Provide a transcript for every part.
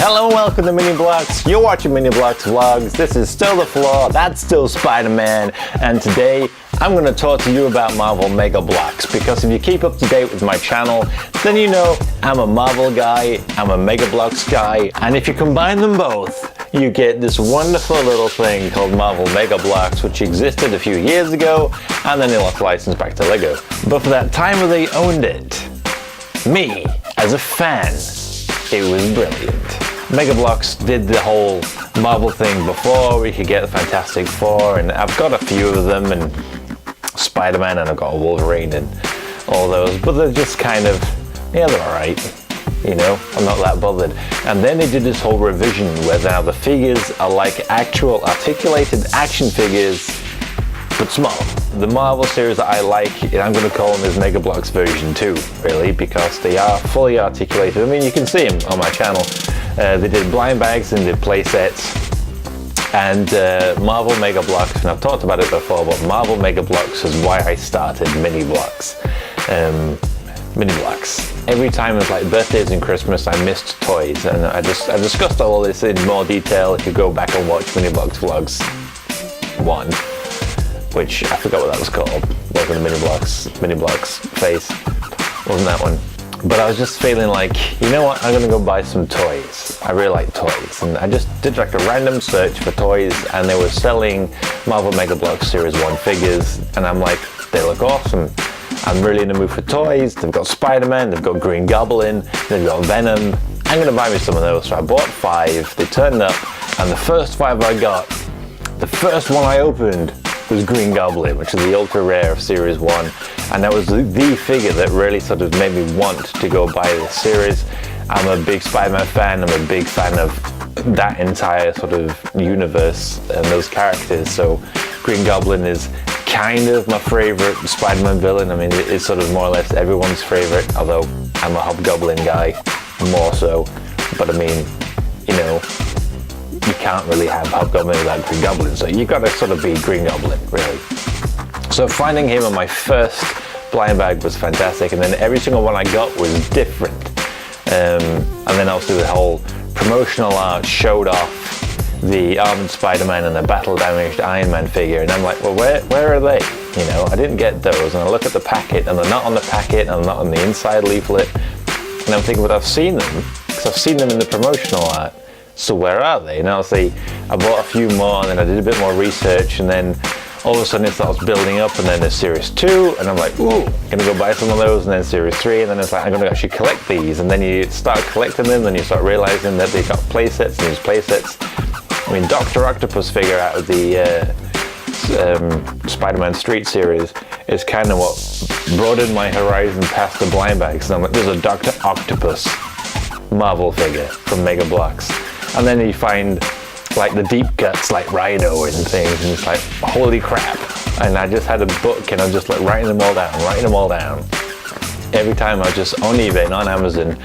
Hello and welcome to Mini Bloks. You're watching Mini Bloks vlogs. This is still the floor, that's still Spider-Man, and today I'm going to talk to you about Marvel Mega Bloks, because if you keep up to date with my channel, then you know I'm a Marvel guy, I'm a Mega Bloks guy, and if you combine them both, you get this wonderful little thing called Marvel Mega Bloks, which existed a few years ago, and then they lost the license back to Lego. But for that time when they owned it, me, as a fan, it was brilliant. Mega Bloks did the whole Marvel thing before we could get the Fantastic Four, and I've got a few of them, and Spider-Man, and I've got a Wolverine and all those, but they're just kind of, yeah, they're alright, you know, I'm not that bothered. And then they did this whole revision where now the figures are like actual articulated action figures, but small. The Marvel series that I like, I'm going to call them as Mega Bloks version 2, really, because they are fully articulated. I mean, you can see them on my channel. They did blind bags and did play sets. And Marvel Mega Bloks, and I've talked about it before, but Marvel Mega Bloks is why I started Mini Bloks. Mini Bloks. Every time it was like birthdays and Christmas, I missed toys, and I discussed all this in more detail if you go back and watch Mini Bloks Vlogs 1. Which I forgot what that was called. Wasn't a Mini Bloks face. Wasn't that one. But I was just feeling like, you know what, I'm gonna go buy some toys. I really like toys. And I just did like a random search for toys, and they were selling Marvel Mega Bloks Series 1 figures, and I'm like, they look awesome. I'm really in the mood for toys. They've got Spider-Man, they've got Green Goblin, they've got Venom. I'm gonna buy me some of those. So I bought 5, they turned up, and the first 5 I got, the first one I opened was Green Goblin, which is the ultra rare of Series 1, and that was the figure that really sort of made me want to go buy this series. I'm a big Spider-Man fan, I'm a big fan of that entire sort of universe and those characters, so Green Goblin is kind of my favorite Spider-Man villain. I mean, it's sort of more or less everyone's favorite, although I'm a Hobgoblin guy, more so, but I mean, you know, you can't really have Hobgoblin without Green Goblin, so you gotta sort of be Green Goblin, really. So finding him on my first blind bag was fantastic, and then every single one I got was different. And then also the whole promotional art showed off the Armored Spider-Man and the battle-damaged Iron Man figure, and I'm like, well, where are they? You know, I didn't get those, and I look at the packet, and they're not on the packet, and they're not on the inside leaflet, and I'm thinking, but I've seen them, because I've seen them in the promotional art. So where are they? And obviously I bought a few more, and then I did a bit more research, and then all of a sudden it starts building up, and then there's Series 2, and I'm like, ooh, gonna go buy some of those, and then Series 3, and then it's like, I'm gonna actually collect these, and then you start collecting them, and you start realizing that they got play sets, and these play sets. I mean, Dr. Octopus figure out of the Spider-Man Street series is kind of what broadened my horizon past the blind bags, and I'm like, there's a Dr. Octopus Marvel figure from Mega Bloks. And then you find like the deep cuts like Rhino and things, and it's like, holy crap. And I just had a book, and I was just like writing them all down. Every time I was just on eBay and on Amazon,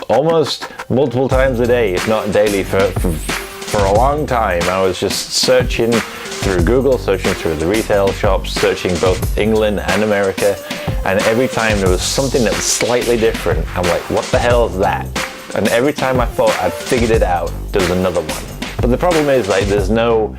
almost multiple times a day, if not daily, for a long time. I was just searching through Google, searching through the retail shops, searching both England and America, and every time there was something that was slightly different, I'm like, what the hell is that? And every time I thought I'd figured it out, there was another one. But the problem is, like, there's no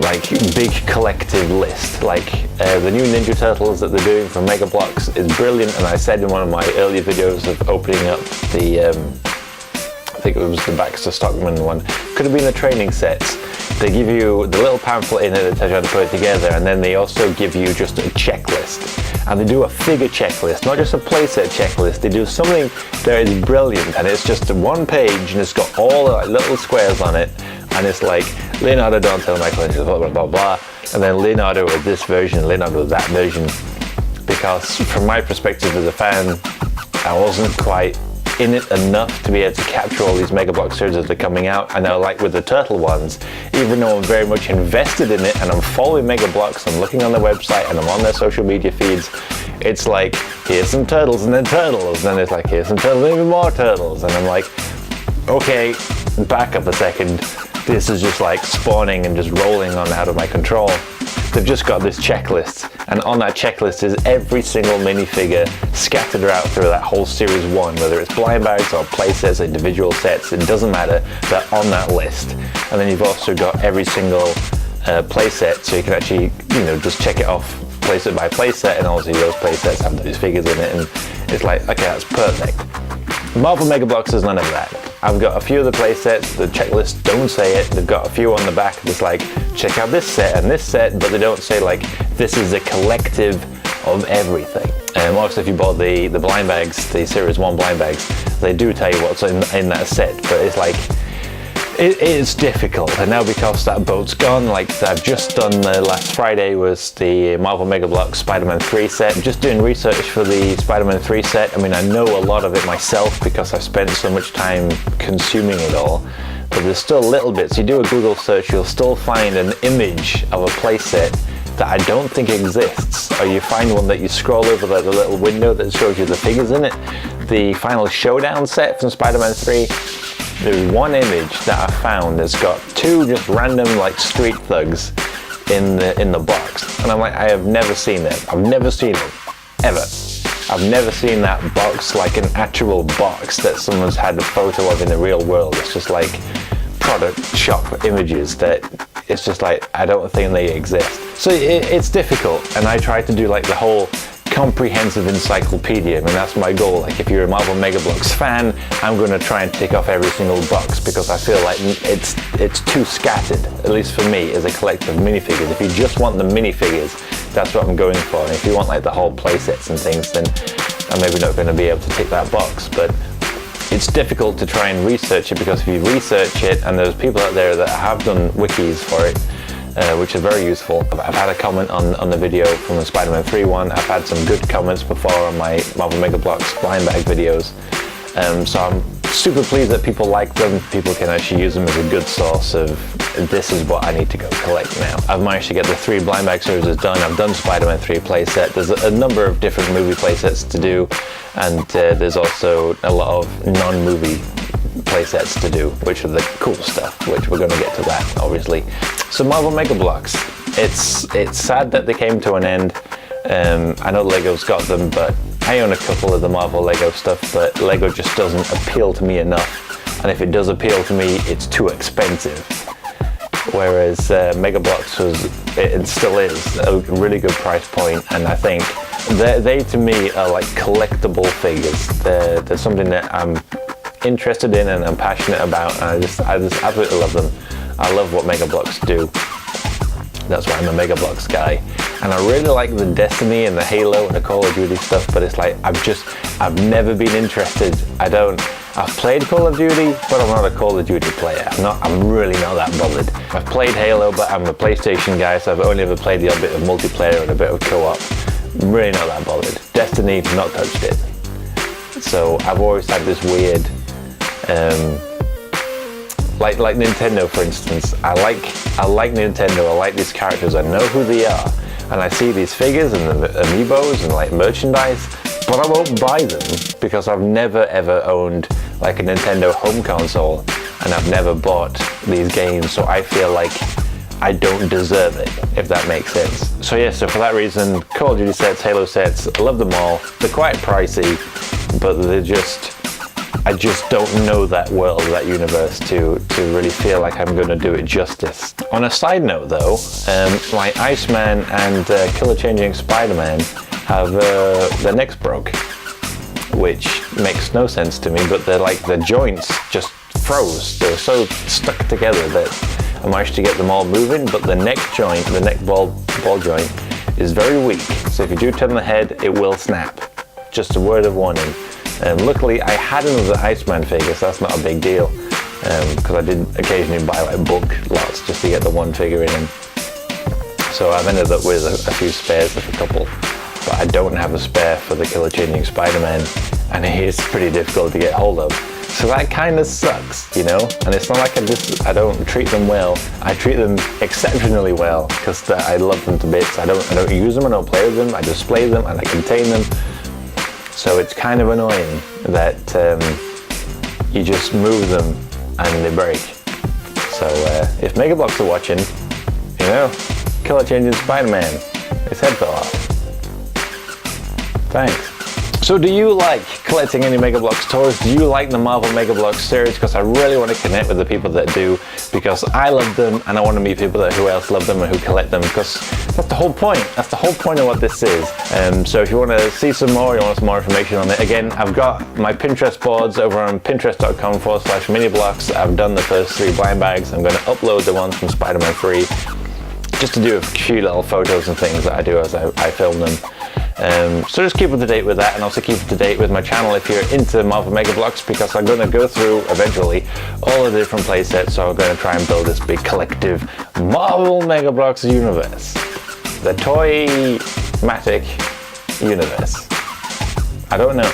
like big collective list. Like the new Ninja Turtles that they're doing from Mega Bloks is brilliant, and I said in one of my earlier videos of opening up the I think it was the Baxter Stockman one, could have been the training sets. They give you the little pamphlet in it that tells you how to put it together, and then they also give you just a checklist. And they do a figure checklist, not just a playset checklist. They do something that is brilliant, and it's just one page, and it's got all the like, little squares on it, and it's like Leonardo, Donatello, Michelangelo, blah, blah, blah, blah, and then Leonardo with this version, Leonardo with that version. Because from my perspective as a fan, I wasn't quite in it enough to be able to capture all these Mega Bloks series as they're coming out. And now, like with the Turtle ones, even though I'm very much invested in it and I'm following Mega Bloks, I'm looking on their website and I'm on their social media feeds, it's like, here's some turtles and then turtles, and then it's like, here's some turtles and even more turtles, and I'm like, okay, back up a second, this is just like spawning and just rolling on out of my control. They've just got this checklist, and on that checklist is every single minifigure scattered out through that whole series 1, whether it's blind bags or playsets, individual sets, it doesn't matter, they're on that list. And then you've also got every single playset, so you can actually, you know, just check it off playset by playset, and obviously those playsets have those figures in it, and it's like, okay, that's perfect. Marvel Mega Bloks has none of that. I've got a few of the playsets, the checklists don't say it, they've got a few on the back that's like, check out this set and this set, but they don't say like, this is a collective of everything. Obviously if you bought the blind bags, the Series 1 blind bags, they do tell you what's in that set, but it's like, it is difficult. And now because that boat's gone, like I've just done last Friday was the Marvel Mega Bloks Spider-Man 3 set. Just doing research for the Spider-Man 3 set. I mean, I know a lot of it myself because I've spent so much time consuming it all, but there's still little bits. You do a Google search, you'll still find an image of a playset that I don't think exists, or you find one that you scroll over the little window that shows you the figures in it. The Final Showdown set from Spider-Man 3, there's one image that I found that's got 2 just random like street thugs in the box, and I'm like, I have never seen it. I've never seen it, ever. I've never seen that box, like an actual box that someone's had a photo of in the real world. It's just like product shop images that it's just like, I don't think they exist. So it's difficult, and I try to do like the whole comprehensive encyclopedia. I mean, that's my goal. Like if you're a Marvel Mega Bloks fan, I'm going to try and tick off every single box because I feel like it's too scattered, at least for me, as a collector of minifigures. If you just want the minifigures, that's what I'm going for. And if you want like the whole playsets and things, then I'm maybe not going to be able to tick that box. But it's difficult to try and research it because if you research it, and there's people out there that have done wikis for it, which is very useful. I've had a comment on the video from the Spider-Man 3 one. I've had some good comments before on my Marvel Mega Bloks blind bag videos. So I'm super pleased that people like them. People can actually use them as a good source of, this is what I need to go collect now. I've managed to get the 3 blind bag series done. I've done Spider-Man 3 playset. There's a number of different movie playsets to do, and there's also a lot of non-movie playsets to do, which are the cool stuff, which we're going to get to that, obviously. So Marvel Mega Bloks, it's sad that they came to an end. I know Lego's got them, but I own a couple of the Marvel Lego stuff, but Lego just doesn't appeal to me enough. And if it does appeal to me, it's too expensive. Whereas Mega Bloks it still is a really good price point, and I think they to me are like collectible figures. They're something that I'm interested in and I'm passionate about, and I just absolutely love them. I love what Mega Bloks do. That's why I'm a Mega Bloks guy. And I really like the Destiny and the Halo and the Call of Duty stuff, but it's like, I've never been interested. I've played Call of Duty, but I'm not a Call of Duty player. I'm really not that bothered. I've played Halo, but I'm a PlayStation guy, so I've only ever played the odd bit of multiplayer and a bit of co-op. I'm really not that bothered. Destiny, not touched it. So I've always had this weird, like Nintendo, for instance. I like Nintendo. I like these characters. I know who they are, and I see these figures and the amiibos and like merchandise, but I won't buy them because I've never ever owned like a Nintendo home console, and I've never bought these games. So I feel like I don't deserve it, if that makes sense. So yeah, so for that reason, Call of Duty sets, Halo sets, I love them all. They're quite pricey, but I just don't know that world, that universe, to really feel like I'm going to do it justice. On a side note though, like Iceman and Killer Changing Spider-Man have their necks broke, which makes no sense to me, but the joints just froze. They were so stuck together that I managed to get them all moving, but the neck joint, the neck ball joint, is very weak. So if you do turn the head, it will snap. Just a word of warning. Luckily, I had another Iceman figure, so that's not a big deal, because I did occasionally buy like bulk lots just to get the one figure in. So I've ended up with a few spares, like a couple, but I don't have a spare for the Killer Changing Spider-Man, and it is pretty difficult to get hold of. So that kind of sucks, you know? And it's not like I don't treat them well. I treat them exceptionally well, because I love them to bits. I don't use them, I don't play with them, I display them and I contain them. So it's kind of annoying that you just move them and they break. So if Mega Bloks are watching, you know, color changing Spider-Man, his head fell off. Thanks. So do you like collecting any Mega Bloks toys? Do you like the Marvel Mega Bloks series? Because I really want to connect with the people that do, because I love them and I want to meet people who else love them and who collect them, because that's the whole point. That's the whole point of what this is. So if you want to see some more, you want some more information on it, again, I've got my Pinterest boards over on pinterest.com/Mini Bloks. I've done the first 3 blind bags. I'm going to upload the ones from Spider-Man 3 just to do a few little photos and things that I do as I film them. So just keep up to date with that, and also keep up to date with my channel if you're into Marvel Mega Bloks, because I'm going to go through eventually all of the different play sets. So I'm going to try and build this big collective Marvel Mega Bloks universe, the toy-matic universe. I don't know,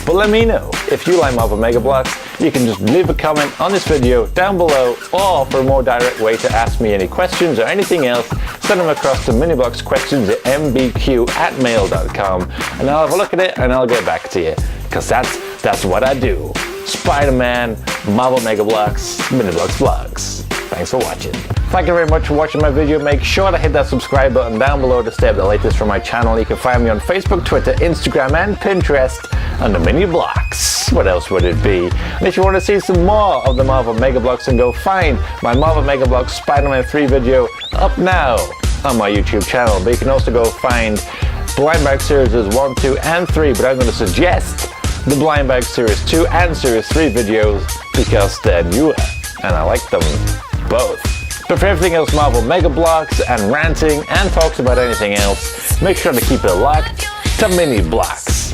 but let me know if you like Marvel Mega Bloks. You can just leave a comment on this video down below, or for a more direct way to ask me any questions or anything else, send them across to minibloksquestions@mbq@mail.com, and I'll have a look at it and I'll get back to you, because that's what I do. Spider-Man, Marvel Mega Bloks, Mini Bloks vlogs. Thanks for watching. Thank you very much for watching my video. Make sure to hit that subscribe button down below to stay up to the latest from my channel. You can find me on Facebook, Twitter, Instagram, and Pinterest under Mini Bloks. What else would it be? And if you want to see some more of the Marvel Mega Bloks, then go find my Marvel Mega Bloks Spider-Man 3 video up now on my YouTube channel. But you can also go find Blind Bag Series 1, 2, and 3. But I'm going to suggest the Blind Bag Series 2 and Series 3 videos because they're newer and I like them both. But for everything else Marvel Mega Bloks and ranting and talks about anything else, make sure to keep it locked to Mini Bloks.